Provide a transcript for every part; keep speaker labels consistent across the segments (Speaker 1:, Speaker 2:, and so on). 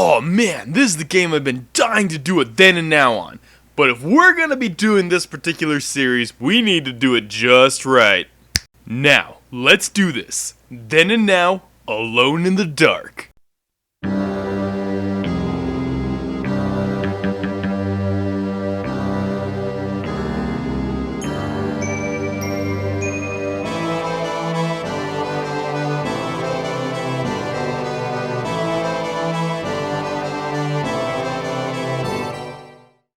Speaker 1: Oh man, this is the game I've been dying to do it then and now on. But if we're gonna be doing this particular series, we need to do it just right. Now, let's do this. Then and now, Alone in the Dark.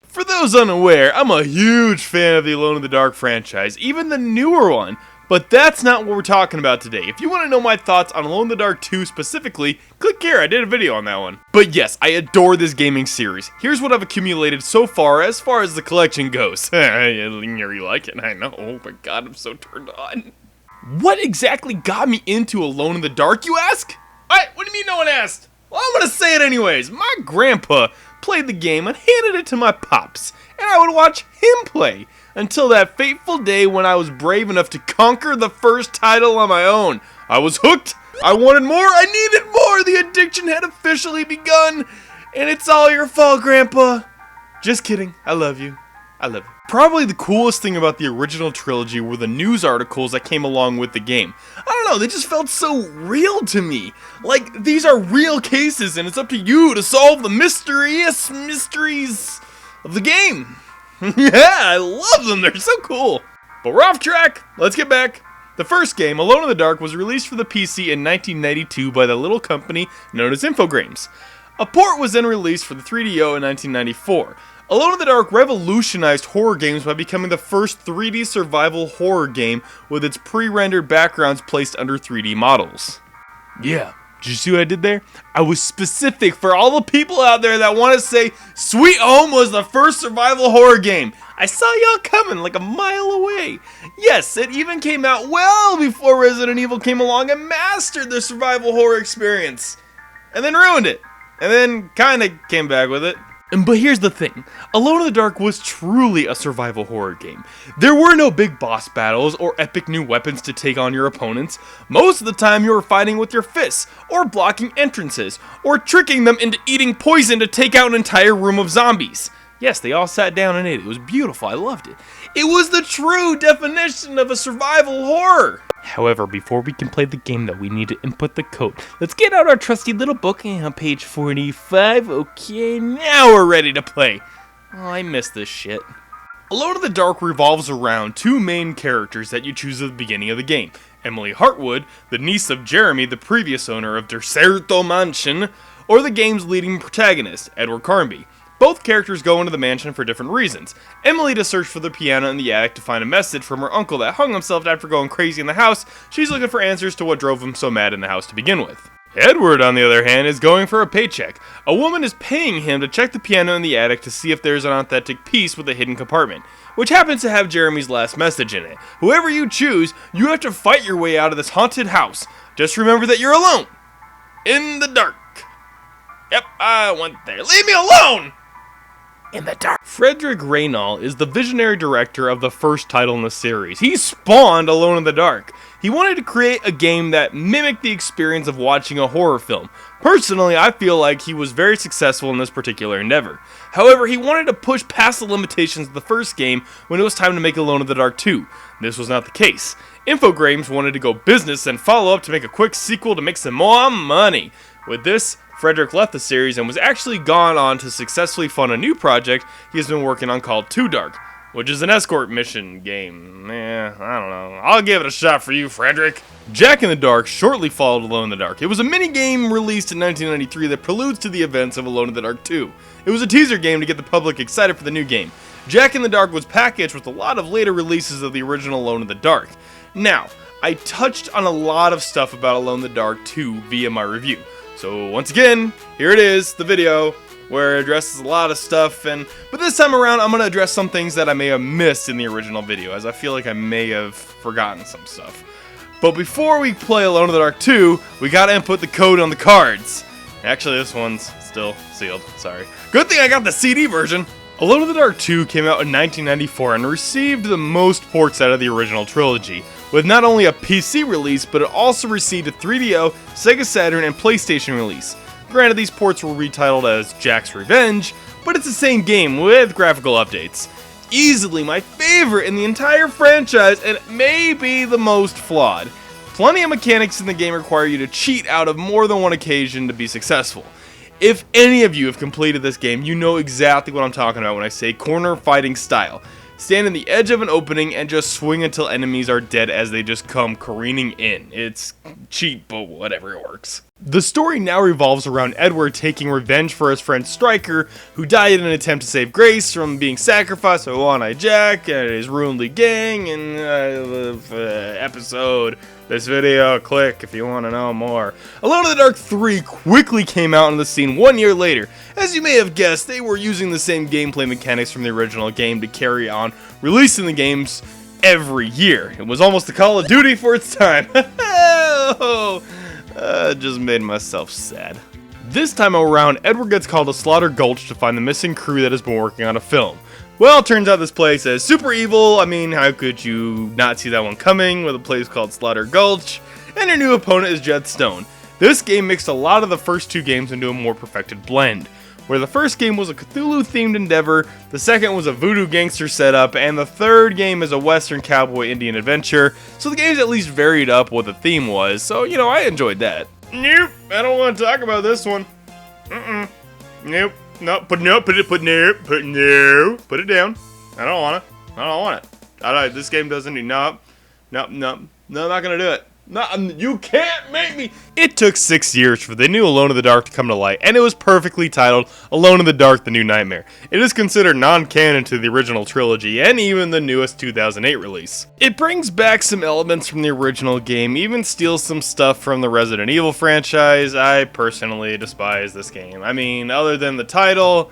Speaker 1: For those unaware, I'm a huge fan of the Alone in the Dark franchise, even the newer one, but that's not what we're talking about today. If you want to know my thoughts on Alone in the Dark 2 specifically, click here, I did a video on that one. But yes, I adore this gaming series. Here's what I've accumulated so far as the collection goes. You like it, I know, oh my god, I'm so turned on. What exactly got me into Alone in the Dark, you ask? What do you mean no one asked? Well, I'm gonna say it anyways. My grandpa played the game and handed it to my pops, and I would watch him play until that fateful day when I was brave enough to conquer the first title on my own. I was hooked, I wanted more, I needed more, the addiction had officially begun, and it's all your fault, Grandpa. Just kidding, I love you. I love you. Probably the coolest thing about the original trilogy were the news articles that came along with the game. I don't know, they just felt so real to me. Like, these are real cases, and it's up to you to solve the mysteries of the game. Yeah, I love them, they're so cool. But we're off track, let's get back. The first game, Alone in the Dark, was released for the PC in 1992 by the little company known as Infogrames. A port was then released for the 3DO in 1994. Alone in the Dark revolutionized horror games by becoming the first 3D survival horror game with its pre-rendered backgrounds placed under 3D models. Yeah, did you see what I did there? I was specific for all the people out there that want to say Sweet Home was the first survival horror game. I saw y'all coming like a mile away. Yes, it even came out well before Resident Evil came along and mastered the survival horror experience. And then ruined it. And then kinda came back with it. But here's the thing, Alone in the Dark was truly a survival horror game. There were no big boss battles or epic new weapons to take on your opponents. Most of the time you were fighting with your fists, or blocking entrances, or tricking them into eating poison to take out an entire room of zombies. Yes, they all sat down and ate it. It was beautiful, I loved it. It was the true definition of a survival horror. However, before we can play the game though, we need to input the code. Let's get out our trusty little book on page 45. Okay, now we're ready to play. Oh, I miss this shit. Alone in the Dark revolves around two main characters that you choose at the beginning of the game. Emily Hartwood, the niece of Jeremy, the previous owner of Deserto Mansion, or the game's leading protagonist, Edward Carnby. Both characters go into the mansion for different reasons. Emily to search for the piano in the attic to find a message from her uncle that hung himself after going crazy in the house. She's looking for answers to what drove him so mad in the house to begin with. Edward, on the other hand, is going for a paycheck. A woman is paying him to check the piano in the attic to see if there's an authentic piece with a hidden compartment, which happens to have Jeremy's last message in it. Whoever you choose, you have to fight your way out of this haunted house. Just remember that you're alone. In the dark. Yep, I went there. Leave me alone! In the dark. Frederick Reynal is the visionary director of the first title in the series. He spawned Alone in the Dark. He wanted to create a game that mimicked the experience of watching a horror film. Personally, I feel like he was very successful in this particular endeavor. However, he wanted to push past the limitations of the first game when it was time to make Alone in the Dark 2. This was not the case. Infogrames wanted to go business and follow up to make a quick sequel to make some more money. With this, Frederick left the series and was actually gone on to successfully fund a new project he has been working on called Too Dark, which is an escort mission game. I don't know. I'll give it a shot for you, Frederick. Jack in the Dark shortly followed Alone in the Dark. It was a mini-game released in 1993 that preludes to the events of Alone in the Dark 2. It was a teaser game to get the public excited for the new game. Jack in the Dark was packaged with a lot of later releases of the original Alone in the Dark. Now, I touched on a lot of stuff about Alone in the Dark 2 via my review. So once again, here it is, the video, where it addresses a lot of stuff, but this time around I'm going to address some things that I may have missed in the original video, as I feel like I may have forgotten some stuff. But before we play Alone in the Dark 2, we gotta input the code on the cards. Actually, this one's still sealed, sorry. Good thing I got the CD version! Alone in the Dark 2 came out in 1994 and received the most ports out of the original trilogy, with not only a PC release, but it also received a 3DO, Sega Saturn, and PlayStation release. Granted, these ports were retitled as Jack's Revenge, but it's the same game with graphical updates. Easily my favorite in the entire franchise, and maybe the most flawed. Plenty of mechanics in the game require you to cheat out of more than one occasion to be successful. If any of you have completed this game, you know exactly what I'm talking about when I say corner fighting style. Stand on the edge of an opening and just swing until enemies are dead as they just come careening in. It's cheap, but whatever, it works. The story now revolves around Edward taking revenge for his friend Stryker, who died in an attempt to save Grace from being sacrificed by One-Eye Jack and his ruined gang. And episode, this video, click if you want to know more. Alone in the Dark 3 quickly came out on the scene 1 year later. As you may have guessed, they were using the same gameplay mechanics from the original game to carry on, releasing the games every year. It was almost a Call of Duty for its time. Just made myself sad. This time around, Edward gets called to Slaughter Gulch to find the missing crew that has been working on a film. Well, it turns out this place is super evil. I mean, how could you not see that one coming with a place called Slaughter Gulch? And your new opponent is Jet Stone. This game mixed a lot of the first two games into a more perfected blend, where the first game was a Cthulhu-themed endeavor, the second was a voodoo gangster setup, and the third game is a western cowboy Indian adventure, so the games at least varied up what the theme was, so, you know, I enjoyed that. Nope, I don't want to talk about this one. Nope, no, put it down. I don't want it. This game doesn't need, no, I'm not gonna do it. No, you can't make me! It took 6 years for the new Alone in the Dark to come to light, and it was perfectly titled Alone in the Dark: The New Nightmare. It is considered non-canon to the original trilogy, and even the newest 2008 release. It brings back some elements from the original game, even steals some stuff from the Resident Evil franchise. I personally despise this game. I mean, other than the title,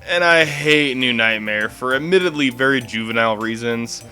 Speaker 1: and I hate New Nightmare for admittedly very juvenile reasons.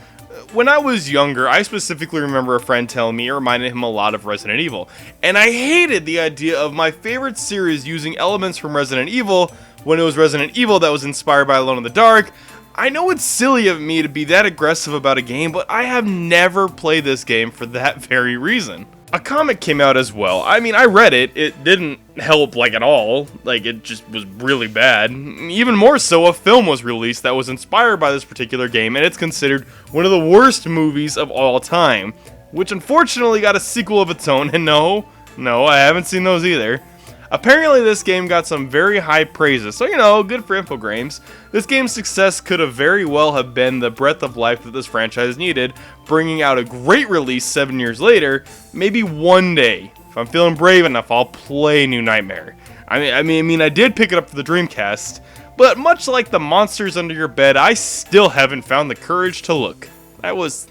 Speaker 1: When I was younger, I specifically remember a friend telling me it reminded him a lot of Resident Evil, and I hated the idea of my favorite series using elements from Resident Evil when it was Resident Evil that was inspired by Alone in the Dark. I know it's silly of me to be that aggressive about a game, but I have never played this game for that very reason. A comic came out as well. I mean, I read it. It didn't help, like, at all. Like, it just was really bad. Even more so, a film was released that was inspired by this particular game, and it's considered one of the worst movies of all time, which unfortunately got a sequel of its own, and no, I haven't seen those either. Apparently, this game got some very high praises, so, you know, good for Infogrames. This game's success could have very well have been the breath of life that this franchise needed, bringing out a great release 7 years later. Maybe one day, if I'm feeling brave enough, I'll play New Nightmare. I mean, I did pick it up for the Dreamcast, but much like the monsters under your bed, I still haven't found the courage to look. That was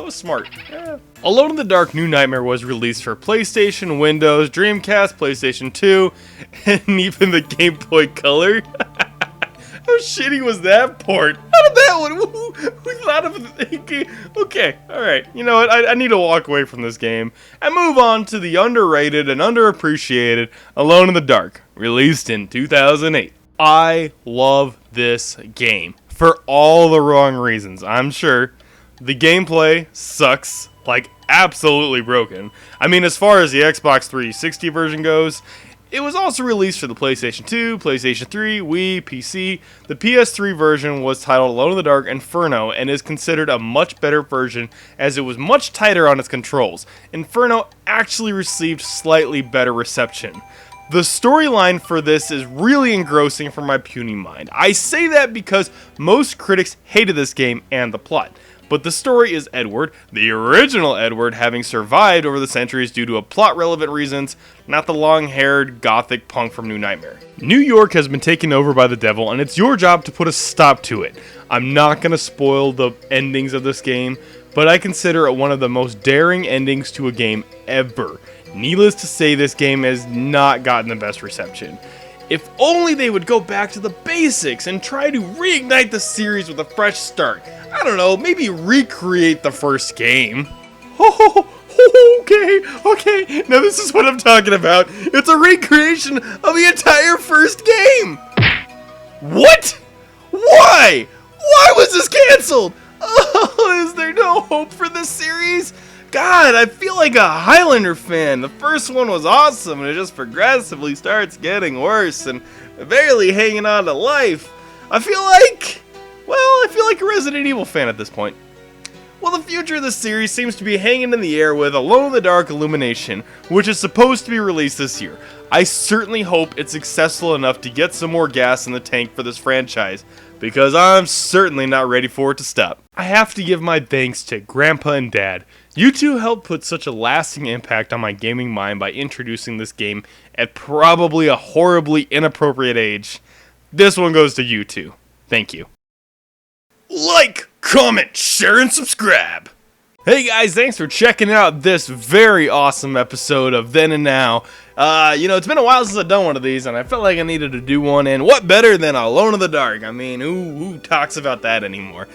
Speaker 1: smart. Yeah. Alone in the Dark: New Nightmare was released for PlayStation, Windows, Dreamcast, PlayStation 2, and even the Game Boy Color. How shitty was that port? How did that one? Who thought of it? Okay, alright. You know what? I need to walk away from this game and move on to the underrated and underappreciated Alone in the Dark, released in 2008. I love this game for all the wrong reasons, I'm sure. The gameplay sucks, like absolutely broken. I mean, as far as the Xbox 360 version goes, it was also released for the PlayStation 2, PlayStation 3, Wii, PC. The PS3 version was titled Alone in the Dark Inferno and is considered a much better version as it was much tighter on its controls. Inferno actually received slightly better reception. The storyline for this is really engrossing for my puny mind. I say that because most critics hated this game and the plot. But the story is Edward, the original Edward, having survived over the centuries due to a plot-relevant reasons, not the long-haired gothic punk from New Nightmare. New York has been taken over by the devil, and it's your job to put a stop to it. I'm not going to spoil the endings of this game, but I consider it one of the most daring endings to a game ever. Needless to say, this game has not gotten the best reception. If only they would go back to the basics and try to reignite the series with a fresh start. I don't know, maybe recreate the first game. Okay, now this is what I'm talking about. It's a recreation of the entire first game. What? Why? Why was this canceled? Oh, is there no hope for this series? God, I feel like a Highlander fan. The first one was awesome, and it just progressively starts getting worse, and barely hanging on to life. I feel like a Resident Evil fan at this point. Well, the future of the series seems to be hanging in the air with Alone in the Dark Illumination, which is supposed to be released this year. I certainly hope it's successful enough to get some more gas in the tank for this franchise, because I'm certainly not ready for it to stop. I have to give my thanks to Grandpa and Dad. You two helped put such a lasting impact on my gaming mind by introducing this game at probably a horribly inappropriate age. This one goes to you two. Thank you. Like, comment, share, and subscribe! Hey guys, thanks for checking out this very awesome episode of Then and Now. It's been a while since I've done one of these, and I felt like I needed to do one, and what better than Alone in the Dark? I mean, who talks about that anymore?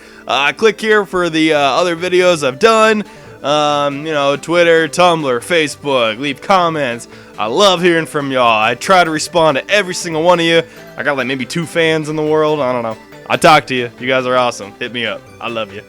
Speaker 1: Click here for the other videos I've done. Twitter, Tumblr, Facebook, leave comments. I love hearing from y'all. I try to respond to every single one of you. I got like maybe 2 fans in the world, I don't know. I talk to you. You guys are awesome. Hit me up. I love you.